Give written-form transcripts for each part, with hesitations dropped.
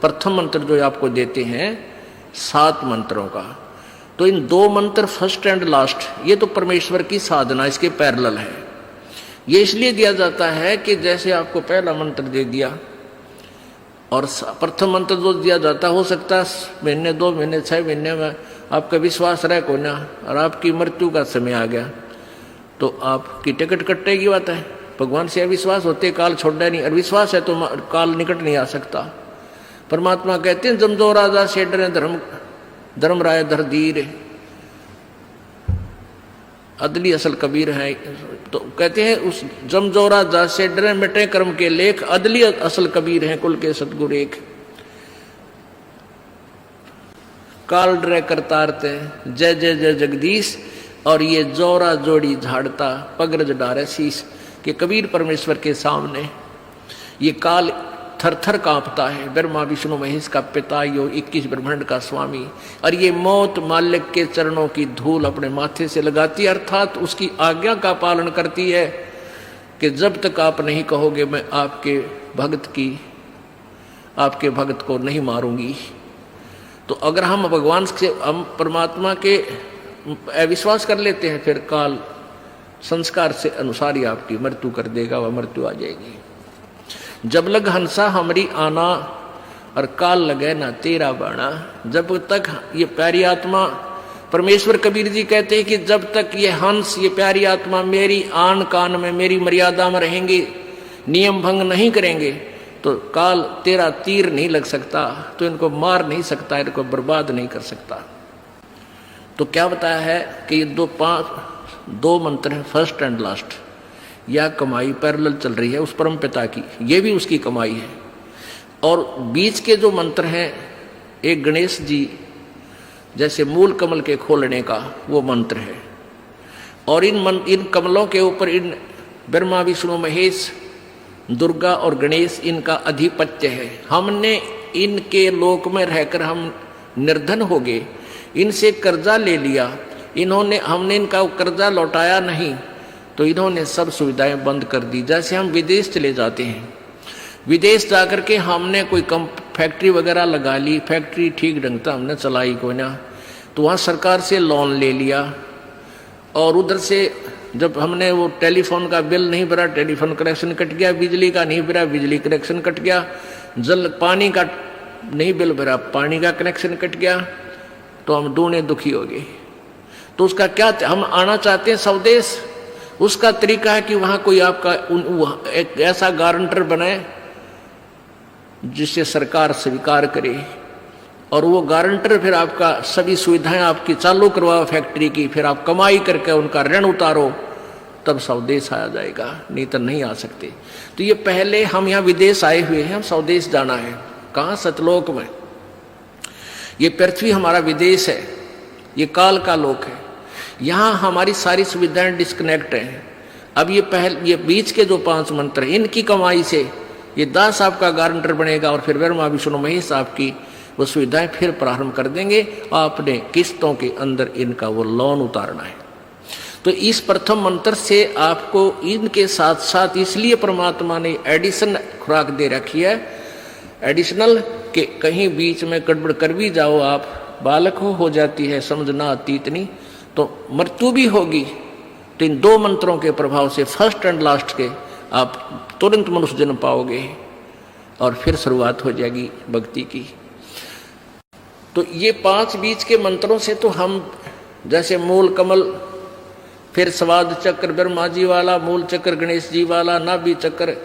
प्रथम मंत्र जो आपको देते हैं 7 मंत्रों का, तो इन 2 मंत्र फर्स्ट एंड लास्ट ये तो परमेश्वर की साधना इसके पैरेलल है। ये इसलिए दिया जाता है कि जैसे आपको पहला मंत्र दे दिया और प्रथम मंत्र जो दिया जाता, हो सकता है महीने 2 महीने 6 महीने में आपका विश्वास रहे को ना, और आपकी मृत्यु का समय आ गया तो आपकी टिकट कटने की बात है। भगवान से अविश्वास होते काल छोड़ना नहीं, और विश्वास है तो काल निकट नहीं आ सकता। परमात्मा कहते हैं जमजो राजा से डरे धर्म राय धर धीर, अदली असल कबीर है। तो कहते हैं उस जमजो राजा से डरे मिटे कर्म के लेख, अदली असल कबीर है कुल के सतगुरु एक। काल डरे करतारते जय जय जय जगदीश, और ये जोरा जोड़ी झाड़ता पगरज डारे शीश, कि कबीर परमेश्वर के सामने ये काल थर थर कांपता है। ब्रह्मा विष्णु महेश का पिता, यो 21 ब्रह्मांड का स्वामी, और ये मौत मालिक के चरणों की धूल अपने माथे से लगाती है, अर्थात उसकी आज्ञा का पालन करती है कि जब तक आप नहीं कहोगे मैं आपके भगत को नहीं मारूंगी। तो अगर हम भगवान से, हम परमात्मा के अविश्वास कर लेते हैं, फिर काल संस्कार से अनुसार ही आपकी मृत्यु कर देगा, वह मृत्यु आ जाएगी। जब लग हंसा हमारी आना, और काल लगे ना तेरा बाणा। जब तक ये प्यारी आत्मा, परमेश्वर कबीर जी कहते हैं कि जब तक ये हंस, ये प्यारी आत्मा मेरी आन कान में, मेरी मर्यादा में रहेंगे, नियम भंग नहीं करेंगे, तो काल तेरा तीर नहीं लग सकता, तो इनको मार नहीं सकता, इनको बर्बाद नहीं कर सकता। तो क्या बताया है कि ये 2 मंत्र हैं फर्स्ट एंड लास्ट, यह कमाई पैरेलल चल रही है उस परम पिता की, ये भी उसकी कमाई है। और बीच के जो मंत्र हैं, एक गणेश जी जैसे मूल कमल के खोलने का वो मंत्र है, और इन कमलों के ऊपर इन ब्रह्मा विष्णु महेश दुर्गा और गणेश इनका अधिपत्य है। हमने इनके लोक में रहकर हम निर्धन हो गए, इनसे कर्जा ले लिया, हमने इनका कर्जा लौटाया नहीं, तो इन्होंने सब सुविधाएं बंद कर दी। जैसे हम विदेश चले जाते हैं, विदेश जाकर के हमने कोई फैक्ट्री वगैरह लगा ली, फैक्ट्री ठीक ढंग से हमने चलाई कोई ना, तो वहाँ सरकार से लोन ले लिया, और उधर से जब हमने वो टेलीफोन का बिल नहीं भरा, टेलीफोन कनेक्शन कट गया, बिजली का नहीं भरा, बिजली कनेक्शन कट गया, पानी का नहीं बिल भरा, पानी का कनेक्शन कट गया, तो हम दूने दुखी हो गए। तो उसका क्या, हम आना चाहते हैं स्वदेश, उसका तरीका है कि वहां कोई आपका एक ऐसा गारंटर बनाए जिससे सरकार स्वीकार करे, और वो गारंटर फिर आपका सभी सुविधाएं आपकी चालू करवाओ फैक्ट्री की, फिर आप कमाई करके उनका ऋण उतारो, तब स्वदेश आया जाएगा, नहीं तो नहीं आ सकते। तो ये पहले हम यहाँ विदेश आए हुए हैं, हम स्वदेश जाना है, कहाँ? सतलोक में। ये पृथ्वी हमारा विदेश है, ये काल का लोक है, यहाँ हमारी सारी सुविधाएं डिस्कनेक्ट हैं। अब ये बीच के जो 5 मंत्र हैं, इनकी कमाई से ये दास आपका गारंटर बनेगा, और फिर ब्रह्मा विष्णु महेश आपकी वो सुविधाएं फिर प्रारंभ कर देंगे। आपने किस्तों के अंदर इनका वो लोन उतारना है। तो इस प्रथम मंत्र से आपको इनके साथ साथ इसलिए परमात्मा ने एडिशन खुराक दे रखी है, एडिशनल, कि कहीं बीच में गड़बड़ कर भी जाओ, आप बालक हो जाती है, समझना आती इतनी, तो मृत्यु भी होगी, तो इन 2 मंत्रों के प्रभाव से फर्स्ट एंड लास्ट के आप तुरंत मनुष्य जन्म पाओगे, और फिर शुरुआत हो जाएगी भक्ति की। तो ये 5 बीच के मंत्रों से तो हम जैसे मूल कमल, फिर स्वाद चक्र ब्रह्मा जी वाला, मूल चक्र गणेश जी वाला, नाभि चक्र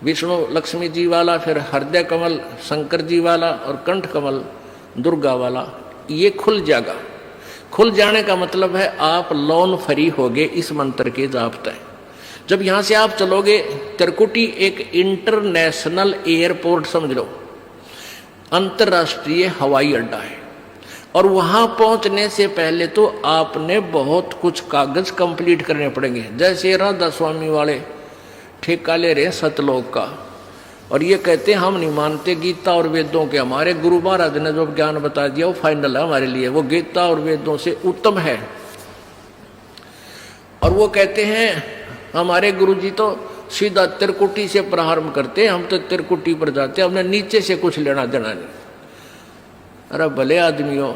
विष्णु लक्ष्मी जी वाला, फिर हृदय कमल शंकर जी वाला, और कंठ कमल दुर्गा वाला, ये खुल जाएगा। खुल जाने का मतलब है आप लोन फ्री होगे इस मंत्र के जाप तय। जब यहाँ से आप चलोगे, त्रिकुटी एक इंटरनेशनल एयरपोर्ट समझ लो, अंतर्राष्ट्रीय हवाई अड्डा है, और वहां पहुंचने से पहले तो आपने बहुत कुछ कागज कंप्लीट करने पड़ेंगे। जैसे राधा स्वामी वाले ठेका ले रहे सतलोक का, और ये कहते हैं हम नहीं मानते गीता और वेदों के, हमारे गुरु महाराज ने जो ज्ञान बता दिया वो फाइनल है हमारे लिए, वो गीता और वेदों से उत्तम है। और वो कहते हैं हमारे गुरु जी तो सीधा त्रिकुटी से प्रारंभ करते हैं, हम तो त्रिकुटी पर जाते हैं, हमने नीचे से कुछ लेना देना नहीं। अरे भले आदमियों,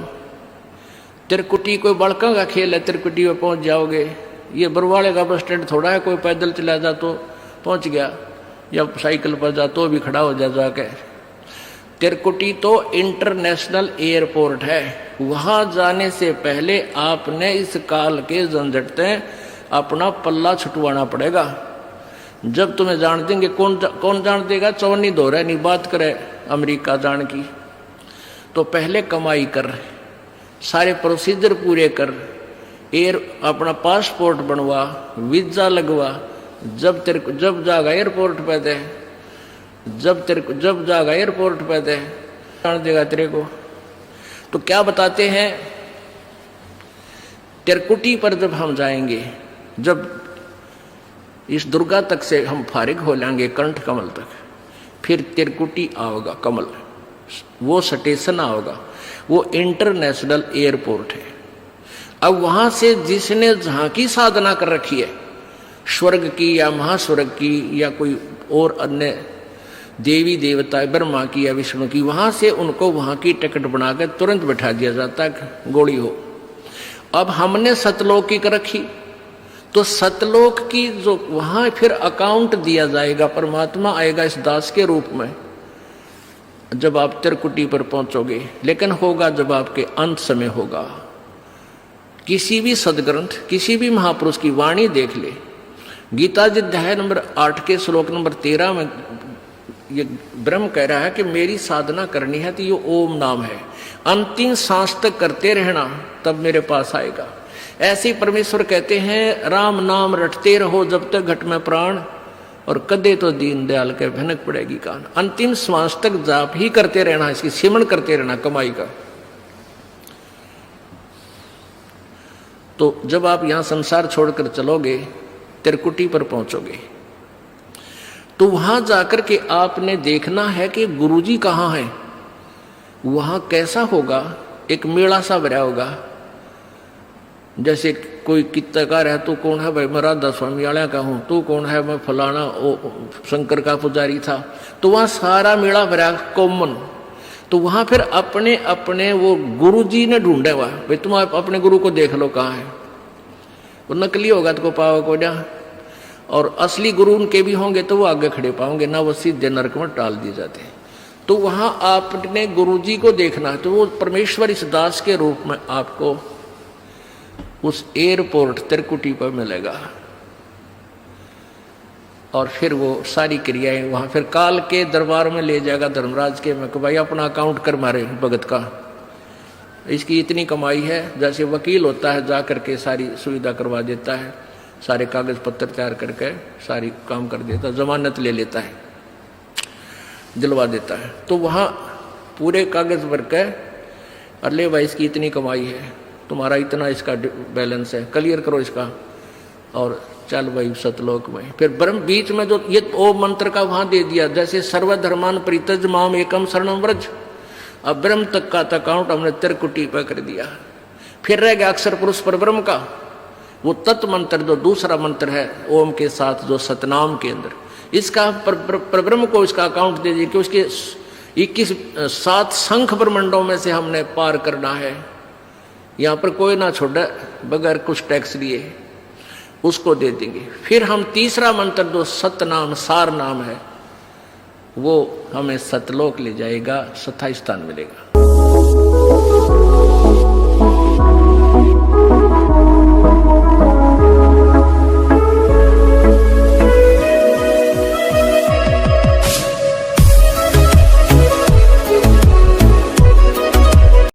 तिरकुटी कोई बड़का का खेल है, तिरकुटी में पहुंच जाओगे। ये बरवाड़े का बस स्टैंड थोड़ा है, कोई पैदल चला जा तो पहुंच गया, या साइकिल पर जा तो भी खड़ा हो जा जाके। तिरकुटी तो इंटरनेशनल एयरपोर्ट है, वहां जाने से पहले आपने इस काल के झंझट से अपना पल्ला छुटवाना पड़ेगा। जब तुम्हें जान देंगे, कौन जान देगा? चौनी दो रहे नहीं बात करे अमेरिका जान की। तो पहले कमाई कर, सारे प्रोसीजर पूरे कर, अपना पासपोर्ट बनवा, वीजा लगवा। जब जागा एयरपोर्ट पे दे, जब जागा एयरपोर्ट पे दे जान देगा तेरे को। तो क्या बताते हैं, तिरकुटी पर जब हम जाएंगे, जब इस दुर्गा तक से हम फारिग हो लेंगे कंठ कमल तक, फिर तिरकुटी आओगा कमल, वो स्टेशन आओगा, वो इंटरनेशनल एयरपोर्ट है। अब वहां से जिसने जहां की साधना कर रखी है, स्वर्ग की या महास्वर्ग की या कोई और अन्य देवी देवता, ब्रह्मा की या विष्णु की, वहां से उनको वहां की टिकट बनाकर तुरंत बैठा दिया जाता है, गोली हो। अब हमने सतलोक की कर रखी, तो सतलोक की जो वहां फिर अकाउंट दिया जाएगा, परमात्मा आएगा इस दास के रूप में जब आप तिरकुटी पर पहुंचोगे। लेकिन होगा जब आपके अंत समय होगा। किसी भी सदग्रंथ, किसी भी महापुरुष की वाणी देख ले, गीता जी अध्याय नंबर 8 के श्लोक नंबर 13 में ये ब्रह्म कह रहा है कि मेरी साधना करनी है तो ये ओम नाम है, अंतिम सांस तक करते रहना तब मेरे पास आएगा। ऐसे ही परमेश्वर कहते हैं, राम नाम रटते रहो जब तक घट में प्राण, और कदे तो दीन दयाल के भनक पड़ेगी कान। अंतिम श्वास तक जाप ही करते रहना, इसकी सिमरण करते रहना कमाई का। तो जब आप यहां संसार छोड़कर चलोगे, तिरकुटी पर पहुंचोगे, तो वहां जाकर के आपने देखना है कि गुरुजी कहाँ है। वहां कैसा होगा, एक मेला सा भरा होगा। जैसे कोई कित्तकार है, तू कौन है भाई? मैं राधा स्वामी वाला का हूं। तू कौन है? मैं फलाना शंकर का पुजारी था। तो वहां सारा मेला भरा कॉमन। तो वहां फिर अपने अपने वो गुरुजी ने ढूंढा हुआ, भाई तुम अपने गुरु को देख लो कहाँ है। वो नकली होगा तो पाओ को जा, और असली गुरु उनके भी होंगे तो वो आगे खड़े पाओगे ना, वो सीधे नरक में टाल दिए जाते हैं। तो वहां आपने गुरुजी को देखना है, तो वो परमेश्वर इस दास के रूप में आपको उस एयरपोर्ट तिरकुटी पर मिलेगा। और फिर वो सारी क्रियाएं वहां फिर काल के दरबार में ले जाएगा धर्मराज के में, भाई अपना अकाउंट कर मारे भगत का, इसकी इतनी कमाई है। जैसे वकील होता है, जा करके सारी सुविधा करवा देता है, सारे कागज पत्र तैयार करके सारी काम कर देता है, जमानत ले लेता है, दिलवा देता है। तो वहाँ पूरे कागज भर के, अरे भाई इसकी इतनी कमाई है, तुम्हारा इतना इसका बैलेंस है, क्लियर करो इसका, और चल भाई सतलोक में। फिर ब्रह्म बीच में जो ये ओम मंत्र का वहां दे दिया, जैसे सर्वधर्मान परित्यज माम एकम शरणम व्रज। अब ब्रह्म तक का अकाउंट हमने तिरकुटी पर कर दिया। फिर रह गया अक्षर पुरुष पर ब्रह्म का वो तत्व मंत्र, जो दूसरा मंत्र है ओम के साथ जो सतनाम के अंदर, इसका पर ब्रह्म को इसका अकाउंट दे दिया कि उसके 7 शंख ब्रह्मंडों में से हमने पार करना है, यहाँ पर कोई ना छोड़े बगैर कुछ टैक्स लिए, उसको दे देंगे। फिर हम तीसरा मंत्र जो सतनाम सार नाम है, वो हमें सतलोक ले जाएगा, 27 स्थान मिलेगा।